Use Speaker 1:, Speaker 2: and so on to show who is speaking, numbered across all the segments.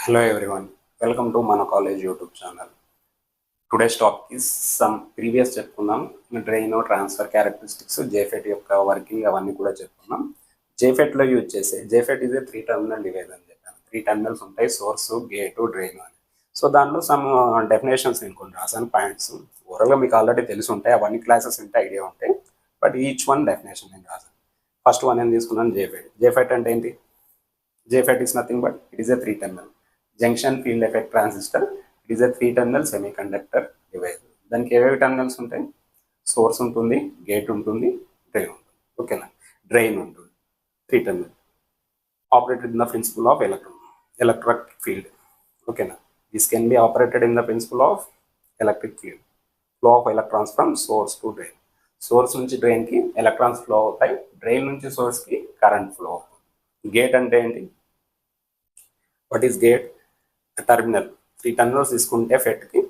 Speaker 1: Hello everyone, welcome to Mana College YouTube channel. Today's topic is some previous చెప్పుకున్నాం drain transfer characteristics JFET యొక్క working అవన్నీ కూడా చెప్పుకున్నాం. జేఫెట్లో use చేసే JFET is a 3 terminal device అని చెప్పాను. 3 టర్మినల్స్ ఉంటాయి, సోర్స్, గేటు, డ్రైన్ అని. సో దానిలో సమ్ డెఫినేషన్స్ నేను కొన్ని రాసాను పాయింట్స్. ఓవరాల్గా మీకు ఆల్రెడీ తెలిసి ఉంటాయి, అవన్నీ క్లాసెస్ ఉంటే ఐడియా ఉంటాయి, బట్ ఈచ్ వన్ డెఫినేషన్ నేను రాసాను. ఫస్ట్ వన్ ఏం తీసుకున్నాను, జేఫెట్. జేఫెట్ అంటే ఏంటి? JFET is nothing but it is a 3 terminal junction field effect transistor. It is a 3 terminal semi conductor device. దానికి ఏవేవి టర్మినల్స్ ఉంటాయి? సోర్స్ ఉంటుంది, గేట్ ఉంటుంది, డ్రైన్ ఉంటుంది. ఓకేనా? డ్రైన్ ఉంటుంది. 3 terminal operated in the principle of electric field. ఓకేనా? This can be operated in the principle of electric field. Flow of electrons from source to drain. Source నుంచి డ్రైన్కి electrons flow అవుతాయి, drain నుంచి సోర్స్కి current flow అవుతుంది. Gate అంటే ఏంటి? What is gate? Terminal. 3 terminals తీసుకుంటే ఫెట్కి,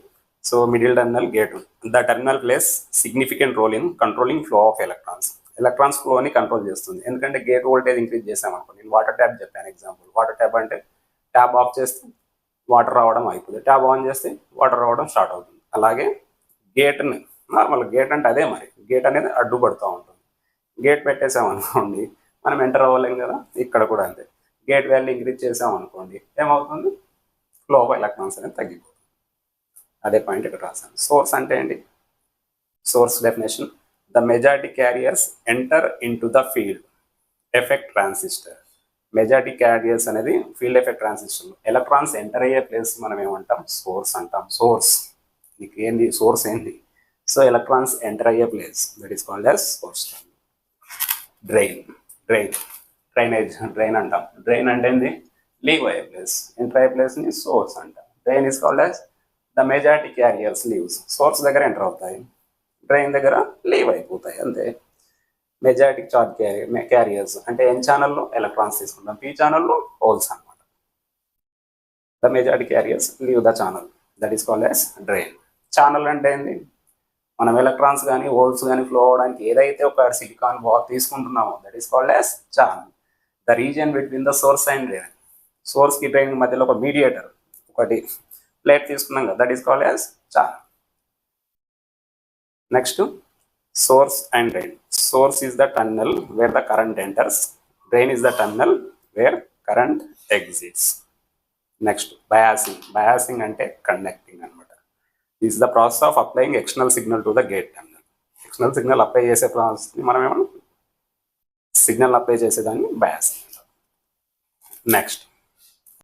Speaker 1: so middle terminal gate. The terminal plays significant role in controlling flow of electrons. Electrons ఫ్లోని కంట్రోల్ చేస్తుంది. ఎందుకంటే గేట్ వోల్టేజ్ ఇంక్రీజ్ చేసామనుకో, నేను వాటర్ ట్యాప్ చెప్పాను ఎగ్జాంపుల్. వాటర్ ట్యాప్ అంటే ట్యాప్ ఆఫ్ చేస్తే water రావడం అయిపోతుంది, ట్యాప్ ఆన్ చేస్తే వాటర్ రావడం స్టార్ట్ అవుతుంది. అలాగే గేట్ని, మళ్ళీ గేట్ అంటే అదే, మరి గేట్ అనేది అడ్డుపడుతూ ఉంటుంది. గేట్ పెట్టేసామనుకోండి మనం ఎంటర్ అవ్వలేం కదా, ఇక్కడ కూడా అంతే. గేట్ వాల్యూ ఇంక్రీజ్ చేసామనుకోండి ఏమవుతుంది? ఫ్లో ఆఫ్ ఎలక్ట్రాన్స్ అనేది తగ్గిపోతుంది. అదే పాయింట్ ఇక్కడ రాశాను. సోర్స్ అంటే ఏంటి? Source definition: the majority carriers enter into the field effect transistor. Majority carriers అనేది field effect transistor. Electrons enter అయ్యే ప్లేస్ మనం ఏమంటాం? సోర్స్ అంటాం. సోర్స్ నీకు ఏంది? సోర్స్ ఏంది? సో ఎలక్ట్రాన్స్ ఎంటర్ అయ్యే place, that is called as source. Drain. Drain అంటాం. డ్రైన్ అంటే ఏంది? లీవ్ అయ్యే ప్లేస్. ఎంటర్ అయ్యే ప్లేస్ని సోర్స్ అంటాం. Drain is called as the majority carriers leaves. Source దగ్గర ఎంటర్ అవుతాయి, డ్రైన్ దగ్గర లీవ్ అయిపోతాయి, అంతే. మెజారిటీ చార్జ్ క్యారియర్స్ అంటే ఎన్ ఛానల్లో ఎలక్ట్రాన్స్ తీసుకుంటాం, పీ ఛానల్లో హోల్స్ అనమాట. The majority carriers leave the channel, that is called as drain. Channel అంటే ఏంది? మనం ఎలక్ట్రాన్స్ కానీ హోల్స్ కానీ ఫ్లో అవడానికి ఏదైతే ఒక సిలికాన్ బాల్ తీసుకుంటున్నామో that is called as channel. The region between the source and drain. సోర్స్కి డ్రైన్ మధ్యలో ఒక మీడియేటర్, ఒకటి ప్లేట్ తీసుకున్నాం కదా, that is called as channel. Next, source and drain. Source is the terminal where the current enters, drain is the terminal where current exits. Next, biasing. Biasing అంటే conducting అనమాట. Is the process of applying external signal to the gate terminal. External signal apply చేసే ప్రాసెస్ని మనం ఏమన్నా signal apply చేసేదాన్ని biasing. Next,